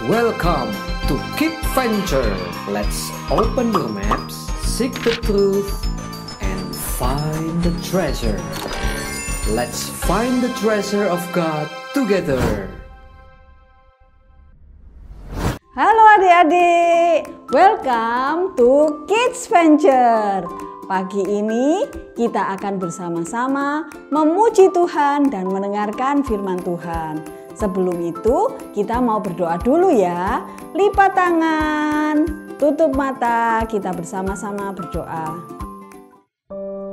Welcome to Kid Venture. Let's open your maps, seek the truth, and find the treasure. Let's find the treasure of God together. Halo adik-adik, welcome to Kids Venture. Pagi ini kita akan bersama-sama memuji Tuhan dan mendengarkan firman Tuhan. Sebelum itu kita mau berdoa dulu ya. Lipat tangan, tutup mata, kita bersama-sama berdoa.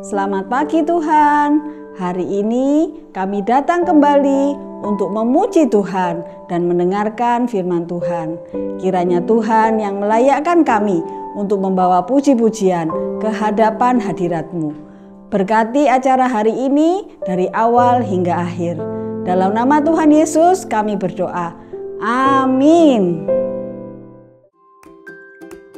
Selamat pagi Tuhan, hari ini kami datang kembali untuk memuji Tuhan dan mendengarkan firman Tuhan. Kiranya Tuhan yang melayakkan kami untuk membawa puji-pujian ke hadapan hadirat-Mu. Berkati acara hari ini dari awal hingga akhir. Dalam nama Tuhan Yesus kami berdoa. Amin.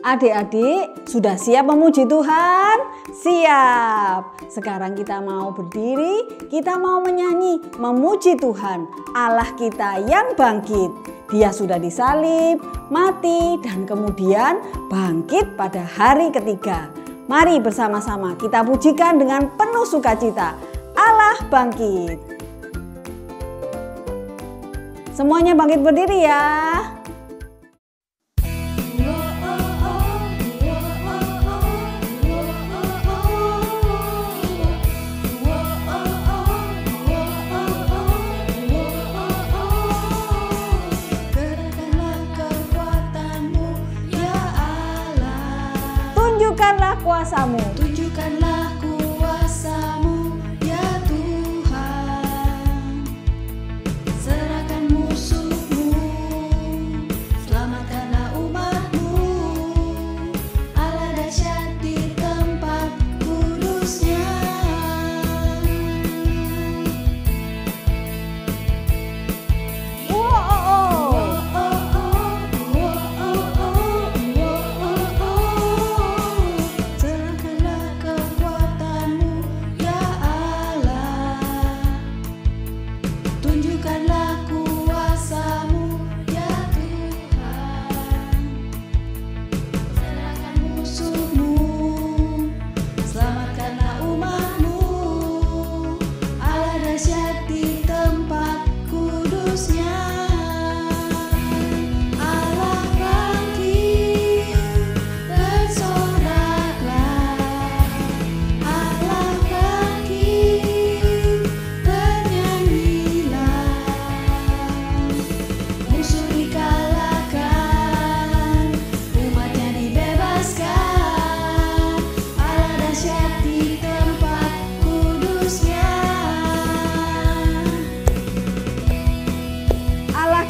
Adik-adik, sudah siap memuji Tuhan? Siap. Sekarang kita mau berdiri, kita mau menyanyi, memuji Tuhan, Allah kita yang bangkit. Dia sudah disalib, mati, dan kemudian bangkit pada hari ketiga. Mari bersama-sama kita pujikan dengan penuh sukacita. Allah bangkit. Semuanya bangkit berdiri ya. Tunjukkanlah kuasa-Mu. Tunjukkanlah kuasa-Mu, ya Tuhan. Serahkan musuh-Mu, selamatkanlah umat-Mu. Allah dahsyat di tempat kudus-Nya.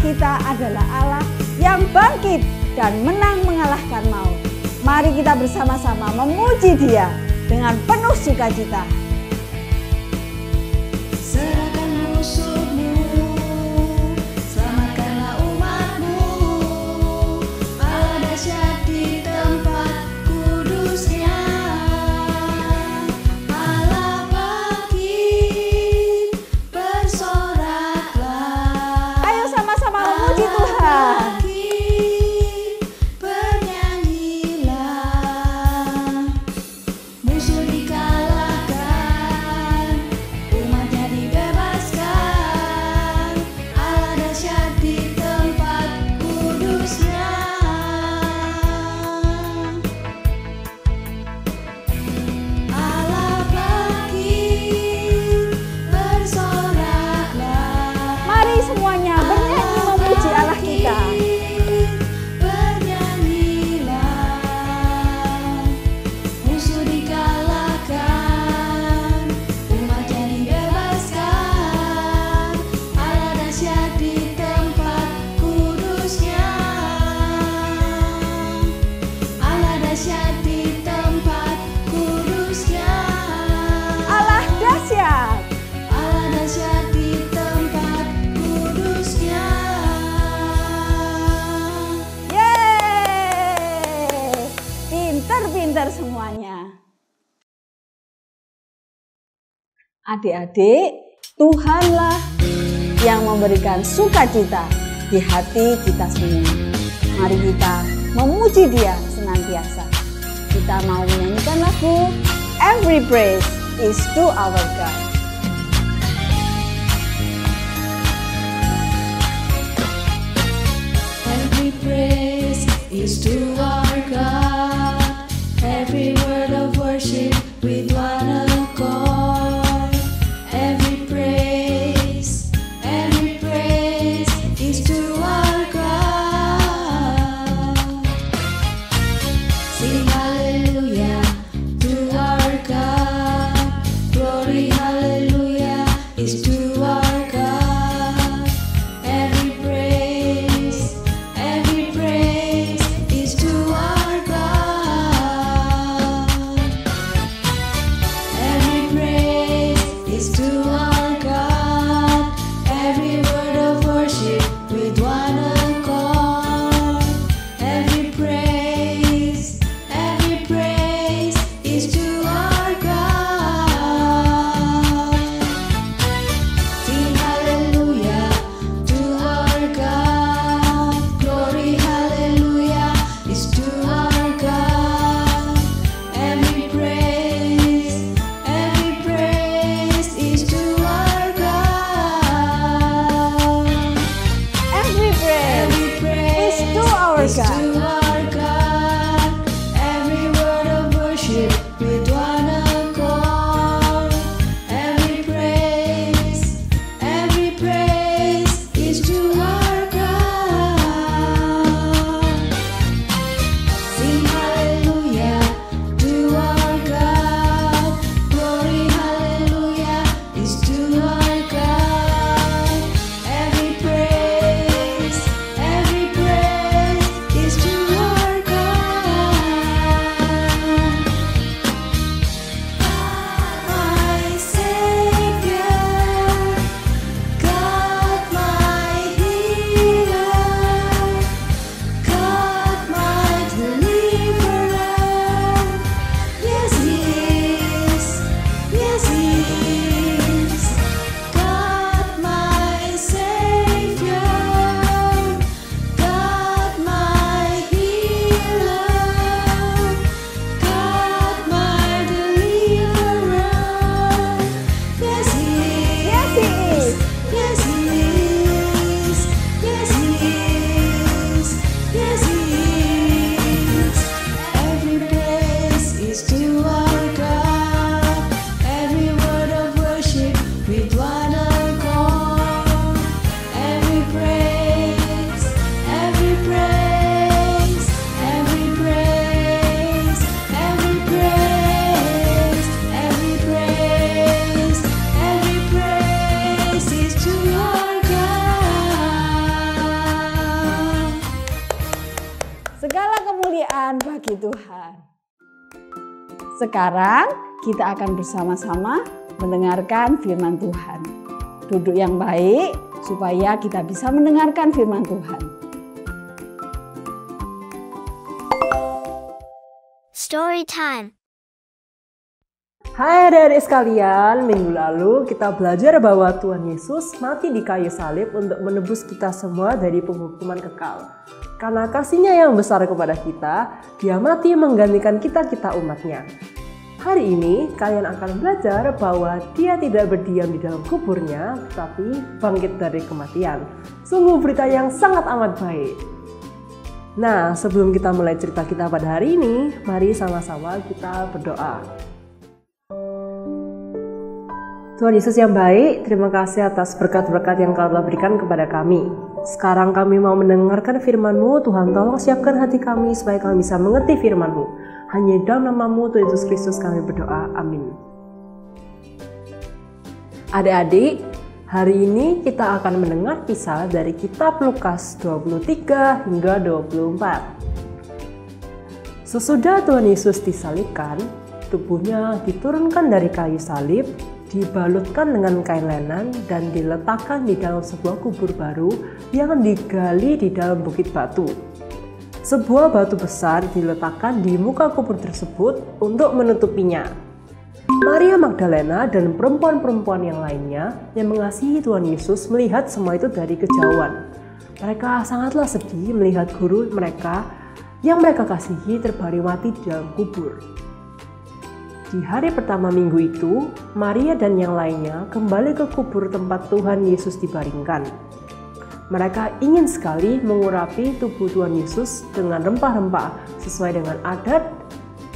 Kita adalah Allah yang bangkit dan menang mengalahkan maut. Mari kita bersama-sama memuji Dia dengan penuh sukacita. Serahkan musuh-Mu, selamatkanlah umat-Mu. Allah dahsyat di tempat kudus-Nya. Allah bangkit, bersoraklah. Ayo sama-sama memuji Tuhan. Bernyanyilah, musuh dikalahkan, umatnya dibebaskan. Allah dahsyat di tempat kudus-Nya. Allah bangkit, bersoraklah. Mari semuanya bernyanyi memuji Allah kita. Bernyanyilah, musuh dikalahkan, umatnya dibebaskan. Allah dahsyat di tempat kudus-Nya. Allah dahsyat di tempat kudus-Nya. Allah dahsyat. Allah dahsyat di tempat kudus-Nya. Yeay, pinter-pinter semuanya. Adik-adik, Tuhanlah yang memberikan sukacita di hati kita semua. Mari kita memuji Dia senantiasa. Kita mau menyanyikan lagu Every Praise is to Our God. Every praise is to our God. Every word of worship with one accord. Every praise is to our God. Sing hallelujah to our God. Glory hallelujah is to our God. Every praise is to our God. Every praise is to our God. Every word of worship with one accord. Every praise is to our God. Sing hallelujah to our God. Glory hallelujah is to our God. Every praise is to our God. Every praise is to our is to God. our God. Every word of worship with one accord. Every praise is to our God. Sing hallelujah to our God. Glory hallelujah is to our God. Every praise is to our God. My Savior, God my healer, God my deliverer. Yes, He is. Yes, He is. God my Savior, God my healer, God my deliverer. Yes, He is. Yes, He is. Yes, He is. Yes, He is. Yes, He is. Every praise is to our God. Every word of worship with one accord. Every praise is to our God. Segala kemuliaan bagi Tuhan. Sekarang kita akan bersama-sama mendengarkan firman Tuhan. Duduk yang baik supaya kita bisa mendengarkan firman Tuhan. Story time. Hai adik-adik sekalian, minggu lalu kita belajar bahwa Tuhan Yesus mati di kayu salib untuk menebus kita semua dari penghukuman kekal. Karena kasih-Nya yang besar kepada kita, Dia mati menggantikan kita umatnya. Hari ini kalian akan belajar bahwa Dia tidak berdiam di dalam kuburnya, tetapi bangkit dari kematian. Sungguh berita yang sangat amat baik. Nah, sebelum kita mulai cerita kita pada hari ini, mari sama-sama kita berdoa. Tuhan Yesus yang baik, terima kasih atas berkat-berkat yang Kau telah berikan kepada kami. Sekarang kami mau mendengarkan firman-Mu. Tuhan, tolong siapkan hati kami supaya kami bisa mengerti firman-Mu. Hanya dalam nama-Mu, Tuhan Yesus Kristus, kami berdoa. Amin. Adik-adik, hari ini kita akan mendengar kisah dari kitab Lukas 23 hingga 24. Sesudah Tuhan Yesus disalibkan, tubuhnya diturunkan dari kayu salib, dibalutkan dengan kain lenan dan diletakkan di dalam sebuah kubur baru yang digali di dalam bukit batu. Sebuah batu besar diletakkan di muka kubur tersebut untuk menutupinya. Maria Magdalena dan perempuan-perempuan yang lainnya yang mengasihi Tuhan Yesus melihat semua itu dari kejauhan. Mereka sangatlah sedih melihat guru mereka yang mereka kasihi terbaring mati di dalam kubur. Di hari pertama minggu itu, Maria dan yang lainnya kembali ke kubur tempat Tuhan Yesus dibaringkan. Mereka ingin sekali mengurapi tubuh Tuhan Yesus dengan rempah-rempah sesuai dengan adat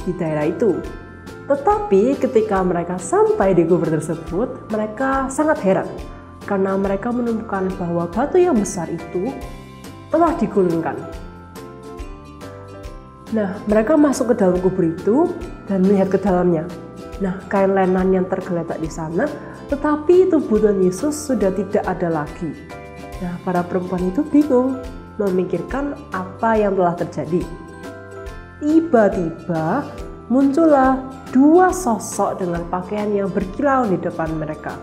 di daerah itu. Tetapi ketika mereka sampai di kubur tersebut, mereka sangat heran karena mereka menemukan bahwa batu yang besar itu telah digulingkan. Nah, mereka masuk ke dalam kubur itu dan melihat ke dalamnya. Nah, kain lenan yang tergeletak di sana, tetapi tubuh Tuhan Yesus sudah tidak ada lagi. Nah, para perempuan itu bingung, memikirkan apa yang telah terjadi. Tiba-tiba muncullah dua sosok dengan pakaian yang berkilau di depan mereka.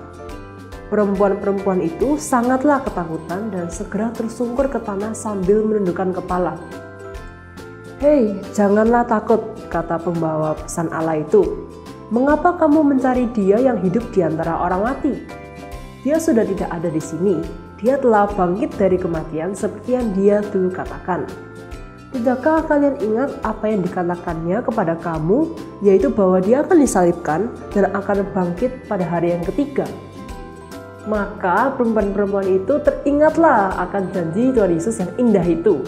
Perempuan-perempuan itu sangatlah ketakutan dan segera tersungkur ke tanah sambil menundukkan kepala. "Hei, janganlah takut," kata pembawa pesan Allah itu. "Mengapa kamu mencari Dia yang hidup di antara orang mati? Dia sudah tidak ada di sini. Dia telah bangkit dari kematian seperti yang Dia dulu katakan. Tidakkah kalian ingat apa yang dikatakannya kepada kamu, yaitu bahwa Dia akan disalibkan dan akan bangkit pada hari yang ketiga?" Maka perempuan-perempuan itu teringatlah akan janji Tuhan Yesus yang indah itu.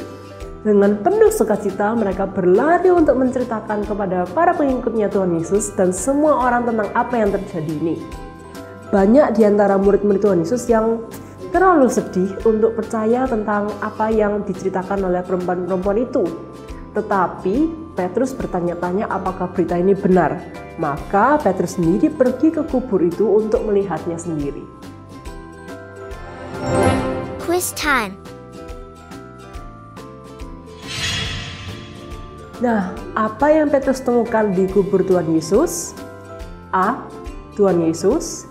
Dengan penuh sukacita mereka berlari untuk menceritakan kepada para pengikutnya Tuhan Yesus dan semua orang tentang apa yang terjadi ini. Banyak di antara murid-murid Tuhan Yesus yang terlalu sedih untuk percaya tentang apa yang diceritakan oleh perempuan-perempuan itu. Tetapi Petrus bertanya-tanya apakah berita ini benar. Maka Petrus sendiri pergi ke kubur itu untuk melihatnya sendiri. Quiz time. Nah, apa yang Petrus temukan di kubur Tuhan Yesus? A. Tuhan Yesus.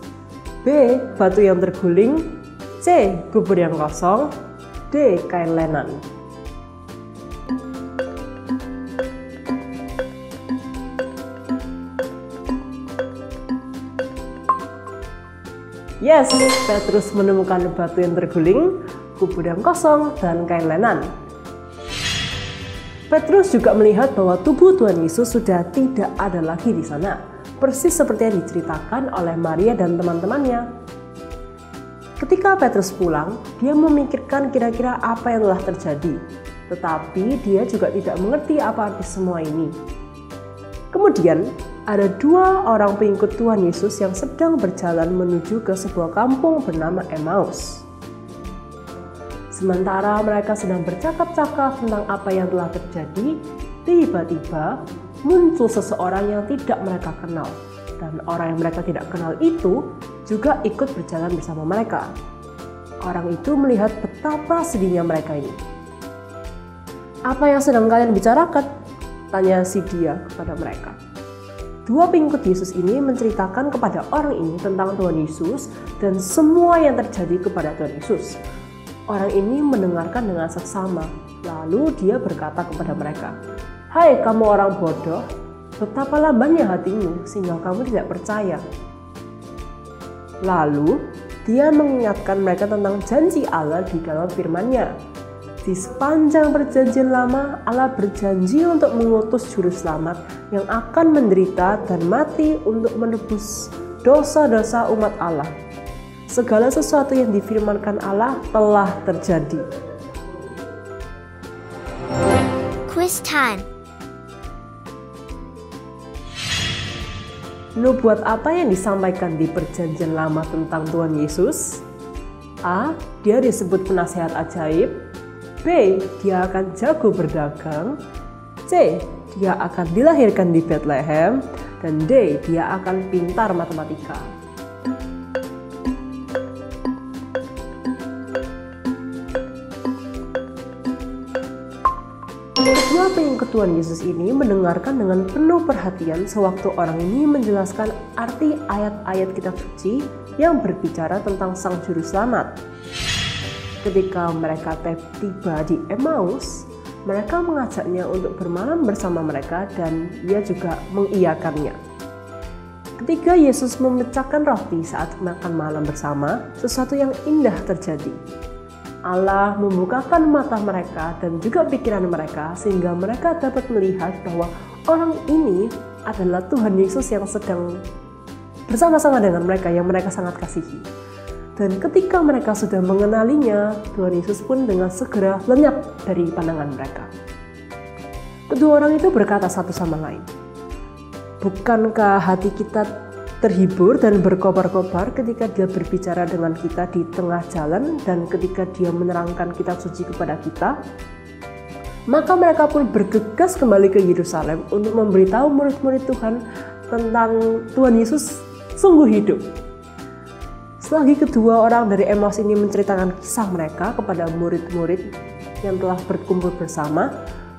B. Batu yang terguling. C. Kubur yang kosong. D. Kain lenan. Yes, Petrus menemukan batu yang terguling, kubur yang kosong, dan kain lenan. Petrus juga melihat bahwa tubuh Tuhan Yesus sudah tidak ada lagi di sana, persis seperti yang diceritakan oleh Maria dan teman-temannya. Ketika Petrus pulang, dia memikirkan kira-kira apa yang telah terjadi, tetapi dia juga tidak mengerti apa arti semua ini. Kemudian, ada dua orang pengikut Tuhan Yesus yang sedang berjalan menuju ke sebuah kampung bernama Emmaus. Sementara mereka sedang bercakap-cakap tentang apa yang telah terjadi, tiba-tiba muncul seseorang yang tidak mereka kenal. Dan orang yang mereka tidak kenal itu juga ikut berjalan bersama mereka. Orang itu melihat betapa sedihnya mereka ini. "Apa yang sedang kalian bicarakan?" tanya si dia kepada mereka. Dua pengikut Yesus ini menceritakan kepada orang ini tentang Tuhan Yesus dan semua yang terjadi kepada Tuhan Yesus. Orang ini mendengarkan dengan seksama, lalu dia berkata kepada mereka, "Hai kamu orang bodoh, betapa lambannya hatimu sehingga kamu tidak percaya." Lalu dia mengingatkan mereka tentang janji Allah di dalam firman-Nya. Di sepanjang perjanjian lama, Allah berjanji untuk mengutus juru selamat yang akan menderita dan mati untuk menebus dosa-dosa umat Allah. Segala sesuatu yang difirmankan Allah telah terjadi. Quiz time. Nubuat apa yang disampaikan di perjanjian lama tentang Tuhan Yesus? A. Dia disebut penasehat ajaib. B. Dia akan jago berdagang. C. Dia akan dilahirkan di Bethlehem. Dan D. Dia akan pintar matematika. Kedua pengikut Tuhan Yesus ini mendengarkan dengan penuh perhatian sewaktu orang ini menjelaskan arti ayat-ayat kitab suci yang berbicara tentang Sang Juru Selamat. Ketika mereka tiba di Emmaus, mereka mengajaknya untuk bermalam bersama mereka dan ia juga mengiyakannya. Ketika Yesus memecahkan roti saat makan malam bersama, sesuatu yang indah terjadi. Allah membukakan mata mereka dan juga pikiran mereka sehingga mereka dapat melihat bahwa orang ini adalah Tuhan Yesus yang sedang bersama-sama dengan mereka, yang mereka sangat kasihi. Dan ketika mereka sudah mengenalinya, Tuhan Yesus pun dengan segera lenyap dari pandangan mereka. Kedua orang itu berkata satu sama lain, "Bukankah hati kita terhibur dan berkobar-kobar ketika dia berbicara dengan kita di tengah jalan dan ketika dia menerangkan kitab suci kepada kita?" Maka mereka pun bergegas kembali ke Yerusalem untuk memberitahu murid-murid Tuhan tentang Tuhan Yesus sungguh hidup. Selagi kedua orang dari Emmaus ini menceritakan kisah mereka kepada murid-murid yang telah berkumpul bersama,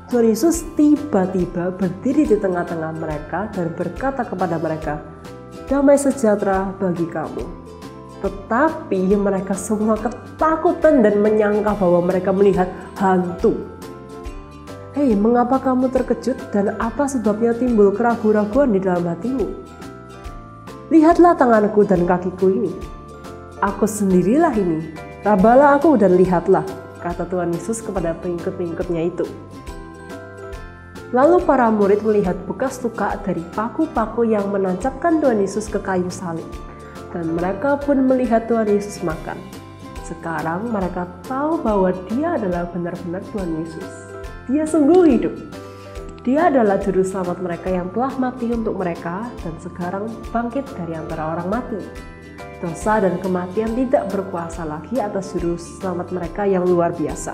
Tuhan Yesus tiba-tiba berdiri di tengah-tengah mereka dan berkata kepada mereka, "Damai sejahtera bagi kamu." Tetapi mereka semua ketakutan dan menyangka bahwa mereka melihat hantu. "Hei, mengapa kamu terkejut dan apa sebabnya timbul keraguan-raguan di dalam hatimu? Lihatlah tanganku dan kakiku ini. Aku sendirilah ini. Rabalah aku dan lihatlah," kata Tuhan Yesus kepada pengikut-pengikutnya itu. Lalu para murid melihat bekas luka dari paku-paku yang menancapkan Tuhan Yesus ke kayu salib. Dan mereka pun melihat Tuhan Yesus makan. Sekarang mereka tahu bahwa dia adalah benar-benar Tuhan Yesus. Dia sungguh hidup. Dia adalah juru selamat mereka yang telah mati untuk mereka dan sekarang bangkit dari antara orang mati. Dosa dan kematian tidak berkuasa lagi atas juru selamat mereka yang luar biasa.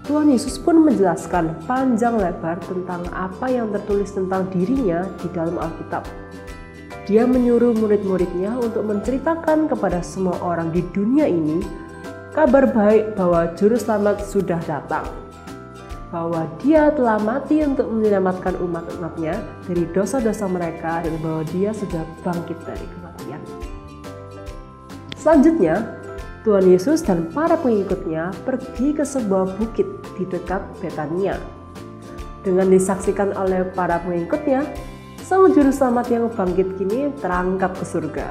Tuhan Yesus pun menjelaskan panjang lebar tentang apa yang tertulis tentang dirinya di dalam Alkitab. Dia menyuruh murid-muridnya untuk menceritakan kepada semua orang di dunia ini kabar baik bahwa Juru Selamat sudah datang, bahwa dia telah mati untuk menyelamatkan umat-umatnya dari dosa-dosa mereka dan bahwa dia sudah bangkit dari kematian. Selanjutnya, Tuhan Yesus dan para pengikutnya pergi ke sebuah bukit di dekat Betania. Dengan disaksikan oleh para pengikutnya, Sang Juru Selamat yang bangkit kini terangkat ke surga.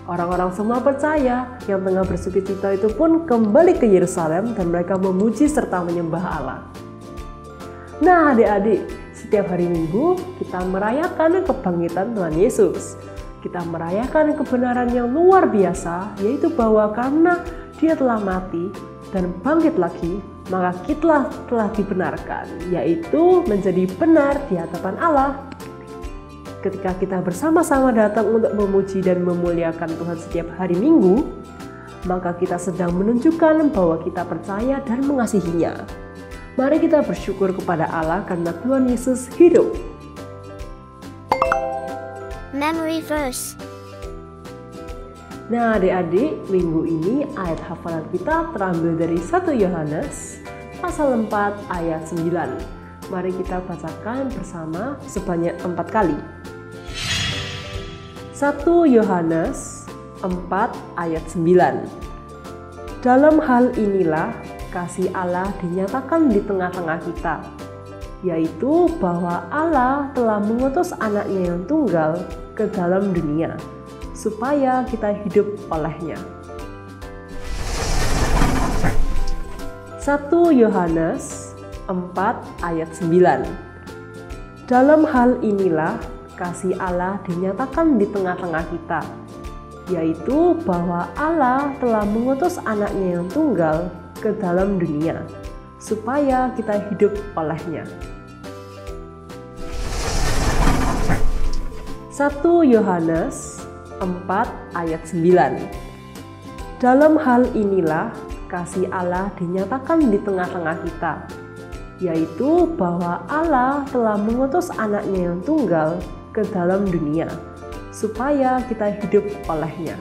Orang-orang semua percaya yang tengah bersukacita itu pun kembali ke Yerusalem dan mereka memuji serta menyembah Allah. Nah adik-adik, setiap hari Minggu kita merayakan kebangkitan Tuhan Yesus. Kita merayakan kebenaran yang luar biasa, yaitu bahwa karena dia telah mati dan bangkit lagi, maka kita telah dibenarkan, yaitu menjadi benar di hadapan Allah. Ketika kita bersama-sama datang untuk memuji dan memuliakan Tuhan setiap hari Minggu, maka kita sedang menunjukkan bahwa kita percaya dan mengasihinya. Mari kita bersyukur kepada Allah karena Tuhan Yesus hidup. Memory verse. Nah adik-adik, minggu ini ayat hafalan kita terambil dari 1 Yohanes pasal 4 ayat 9. Mari kita bacakan bersama sebanyak 4 kali. 1 Yohanes 4 ayat 9. Dalam hal inilah kasih Allah dinyatakan di tengah-tengah kita, yaitu bahwa Allah telah mengutus anaknya yang tunggal ke dalam dunia, supaya kita hidup olehnya. 1 Yohanes 4 ayat 9. Dalam hal inilah kasih Allah dinyatakan di tengah-tengah kita, yaitu bahwa Allah telah mengutus anaknya yang tunggal ke dalam dunia, supaya kita hidup olehnya. 1 Yohanes 4 ayat 9. Dalam hal inilah kasih Allah dinyatakan di tengah-tengah kita, yaitu bahwa Allah telah mengutus anaknya yang tunggal ke dalam dunia, supaya kita hidup olehnya.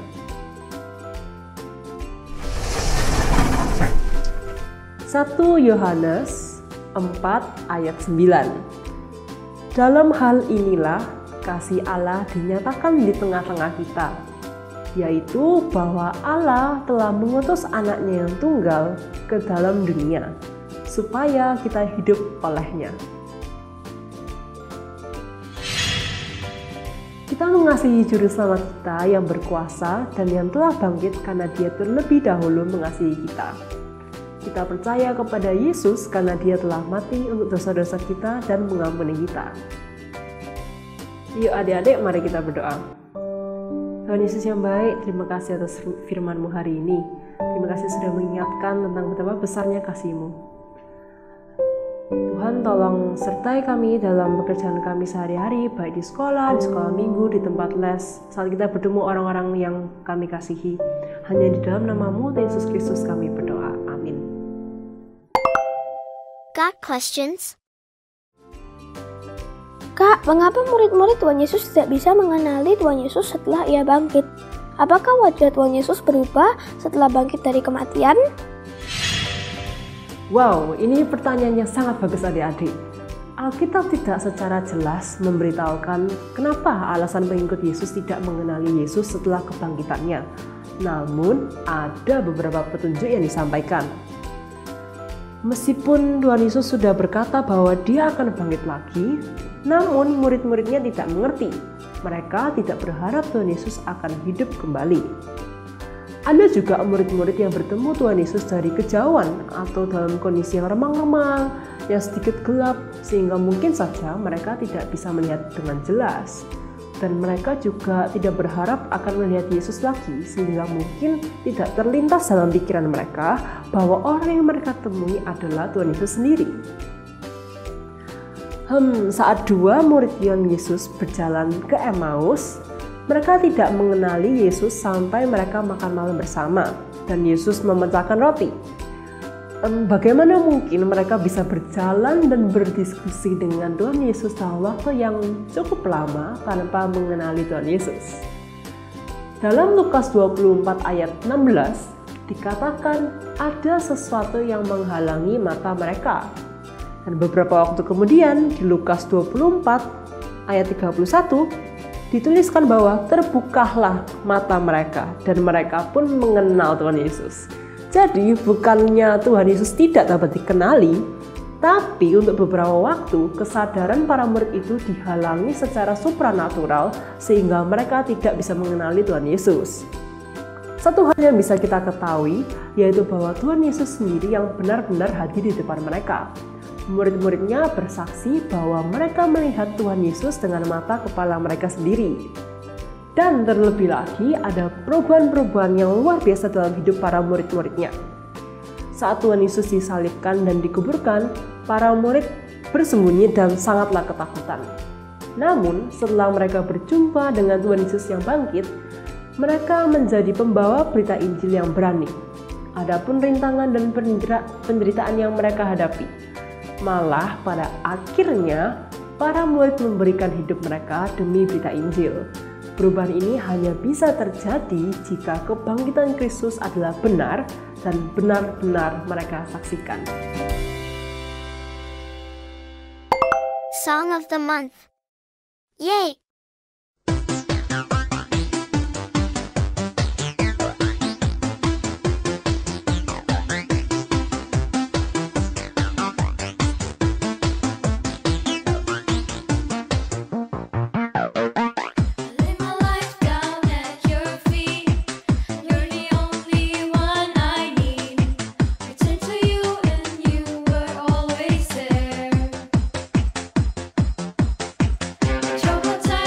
1 Yohanes 4 ayat 9. Dalam hal inilah kasih Allah dinyatakan di tengah-tengah kita, yaitu bahwa Allah telah mengutus anaknya yang tunggal ke dalam dunia, supaya kita hidup olehnya. Kita mengasihi Juru Selamat kita yang berkuasa dan yang telah bangkit karena Dia terlebih dahulu mengasihi kita. Kita percaya kepada Yesus karena Dia telah mati untuk dosa-dosa kita dan mengampuni kita. Yuk adik-adik, mari kita berdoa. Tuhan Yesus yang baik, terima kasih atas firman-Mu hari ini. Terima kasih sudah mengingatkan tentang betapa besarnya kasih-Mu. Tuhan, tolong sertai kami dalam pekerjaan kami sehari-hari, baik di sekolah minggu, di tempat les, saat kita bertemu orang-orang yang kami kasihi. Hanya di dalam nama-Mu, Yesus Kristus, kami berdoa. Amin. Got questions? Kak, mengapa murid-murid Tuhan Yesus tidak bisa mengenali Tuhan Yesus setelah Ia bangkit? Apakah wajah Tuhan Yesus berubah setelah bangkit dari kematian? Wow, ini pertanyaan yang sangat bagus adik-adik. Alkitab tidak secara jelas memberitahukan kenapa alasan pengikut Yesus tidak mengenali Yesus setelah kebangkitannya. Namun, ada beberapa petunjuk yang disampaikan. Meskipun Tuhan Yesus sudah berkata bahwa Dia akan bangkit lagi, namun murid-muridnya tidak mengerti. Mereka tidak berharap Tuhan Yesus akan hidup kembali. Ada juga murid-murid yang bertemu Tuhan Yesus dari kejauhan atau dalam kondisi yang remang-remang, yang sedikit gelap, sehingga mungkin saja mereka tidak bisa melihat dengan jelas. Dan mereka juga tidak berharap akan melihat Yesus lagi, sehingga mungkin tidak terlintas dalam pikiran mereka bahwa orang yang mereka temui adalah Tuhan Yesus sendiri. Saat dua murid Yesus berjalan ke Emmaus, mereka tidak mengenali Yesus sampai mereka makan malam bersama dan Yesus memecahkan roti. Bagaimana mungkin mereka bisa berjalan dan berdiskusi dengan Tuhan Yesus dalam waktu yang cukup lama tanpa mengenali Tuhan Yesus? Dalam Lukas 24 ayat 16 dikatakan ada sesuatu yang menghalangi mata mereka. Dan beberapa waktu kemudian di Lukas 24 ayat 31 dituliskan bahwa terbukalah mata mereka dan mereka pun mengenal Tuhan Yesus. Jadi bukannya Tuhan Yesus tidak dapat dikenali, tapi untuk beberapa waktu kesadaran para murid itu dihalangi secara supranatural sehingga mereka tidak bisa mengenali Tuhan Yesus. Satu hal yang bisa kita ketahui yaitu bahwa Tuhan Yesus sendiri yang benar-benar hadir di depan mereka. Murid-muridnya bersaksi bahwa mereka melihat Tuhan Yesus dengan mata kepala mereka sendiri. Dan terlebih lagi ada perubahan-perubahan yang luar biasa dalam hidup para murid-muridnya. Saat Tuhan Yesus disalibkan dan dikuburkan, para murid bersembunyi dan sangatlah ketakutan. Namun setelah mereka berjumpa dengan Tuhan Yesus yang bangkit, mereka menjadi pembawa berita Injil yang berani. Adapun rintangan dan penderitaan yang mereka hadapi, malah pada akhirnya para murid memberikan hidup mereka demi berita Injil. Perubahan ini hanya bisa terjadi jika kebangkitan Kristus adalah benar dan benar-benar mereka saksikan. Song of the Month. Yay! Troubled times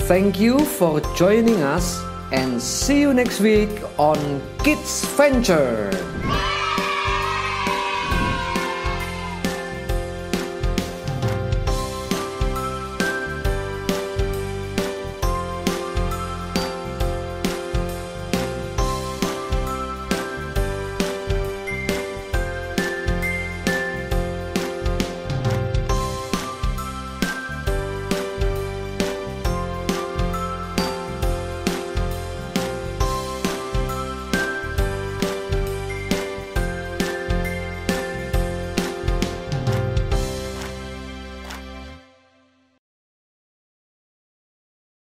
Thank you for joining us and see you next week on Kids Venture.